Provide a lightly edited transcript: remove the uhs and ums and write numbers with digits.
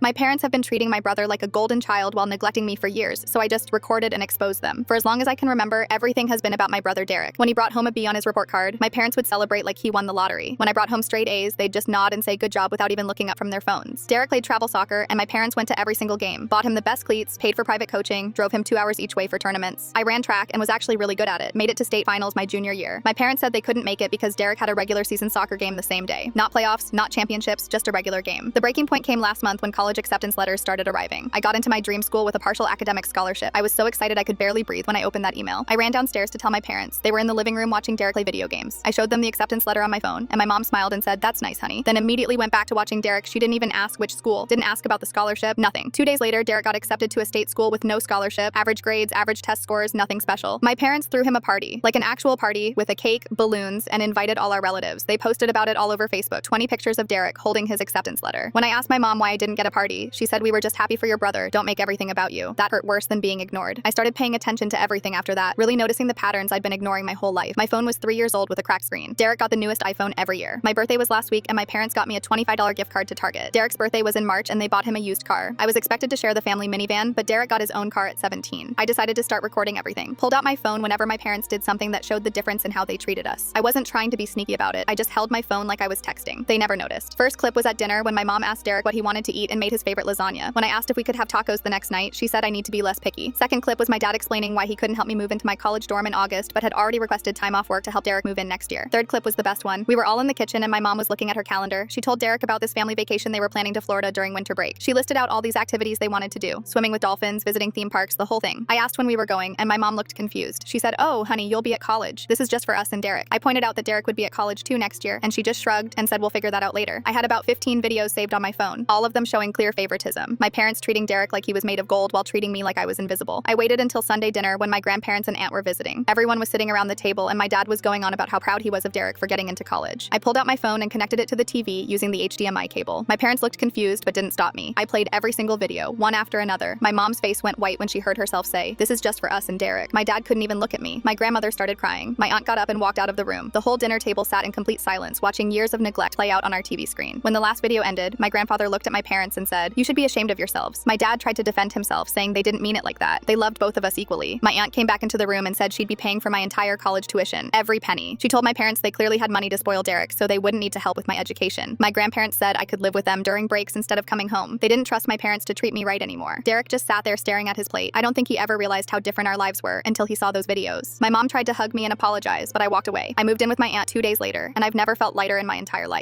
My parents have been treating my brother like a golden child while neglecting me for years, so I just recorded and exposed them. For as long as I can remember, everything has been about my brother Derek. When he brought home a B on his report card, my parents would celebrate like he won the lottery. When I brought home straight A's, they'd just nod and say good job without even looking up from their phones. Derek played travel soccer, and my parents went to every single game, bought him the best cleats, paid for private coaching, drove him 2 hours each way for tournaments. I ran track and was actually really good at it, made it to state finals my junior year. My parents said they couldn't make it because Derek had a regular season soccer game the same day. Not playoffs, not championships, just a regular game. The breaking point came last month when college acceptance letters started arriving. I got into my dream school with a partial academic scholarship. I was so excited I could barely breathe when I opened that email. I ran downstairs to tell my parents. They were in the living room watching Derek play video games. I showed them the acceptance letter on my phone, and my mom smiled and said, "That's nice, honey." Then immediately went back to watching Derek. She didn't even ask which school, didn't ask about the scholarship, nothing. 2 days later, Derek got accepted to a state school with no scholarship, average grades, average test scores, nothing special. My parents threw him a party, like an actual party with a cake, balloons, and invited all our relatives. They posted about it all over Facebook, 20 pictures of Derek holding his acceptance letter. When I asked my mom why I didn't get a party, she said, "We were just happy for your brother. Don't make everything about you." That hurt worse than being ignored. I started paying attention to everything after that, really noticing the patterns I'd been ignoring my whole life. My phone was 3 years old with a cracked screen. Derek got the newest iPhone every year. My birthday was last week, and my parents got me a $25 gift card to Target. Derek's birthday was in March, and they bought him a used car. I was expected to share the family minivan, but Derek got his own car at 17. I decided to start recording everything. Pulled out my phone whenever my parents did something that showed the difference in how they treated us. I wasn't trying to be sneaky about it. I just held my phone like I was texting. They never noticed. First clip was at dinner when my mom asked Derek what he wanted to eat and made his favorite lasagna. When I asked if we could have tacos the next night, she said I need to be less picky. Second clip was my dad explaining why he couldn't help me move into my college dorm in August, but had already requested time off work to help Derek move in next year. Third clip was the best one. We were all in the kitchen and my mom was looking at her calendar. She told Derek about this family vacation they were planning to Florida during winter break. She listed out all these activities they wanted to do: swimming with dolphins, visiting theme parks, the whole thing. I asked when we were going, and my mom looked confused. She said, "Oh, honey, you'll be at college. This is just for us and Derek." I pointed out that Derek would be at college too next year, and she just shrugged and said we'll figure that out later. I had about 15 videos saved on my phone, all of them showing clear favoritism. My parents treating Derek like he was made of gold while treating me like I was invisible. I waited until Sunday dinner when my grandparents and aunt were visiting. Everyone was sitting around the table, and my dad was going on about how proud he was of Derek for getting into college. I pulled out my phone and connected it to the TV using the HDMI cable. My parents looked confused but didn't stop me. I played every single video, one after another. My mom's face went white when she heard herself say, "This is just for us and Derek." My dad couldn't even look at me. My grandmother started crying. My aunt got up and walked out of the room. The whole dinner table sat in complete silence, watching years of neglect play out on our TV screen. When the last video ended, my grandfather looked at my parents and said, "You should be ashamed of yourselves." My dad tried to defend himself, saying they didn't mean it like that. They loved both of us equally. My aunt came back into the room and said she'd be paying for my entire college tuition, every penny. She told my parents they clearly had money to spoil Derek, so they wouldn't need to help with my education. My grandparents said I could live with them during breaks instead of coming home. They didn't trust my parents to treat me right anymore. Derek just sat there staring at his plate. I don't think he ever realized how different our lives were until he saw those videos. My mom tried to hug me and apologize, but I walked away. I moved in with my aunt 2 days later, and I've never felt lighter in my entire life.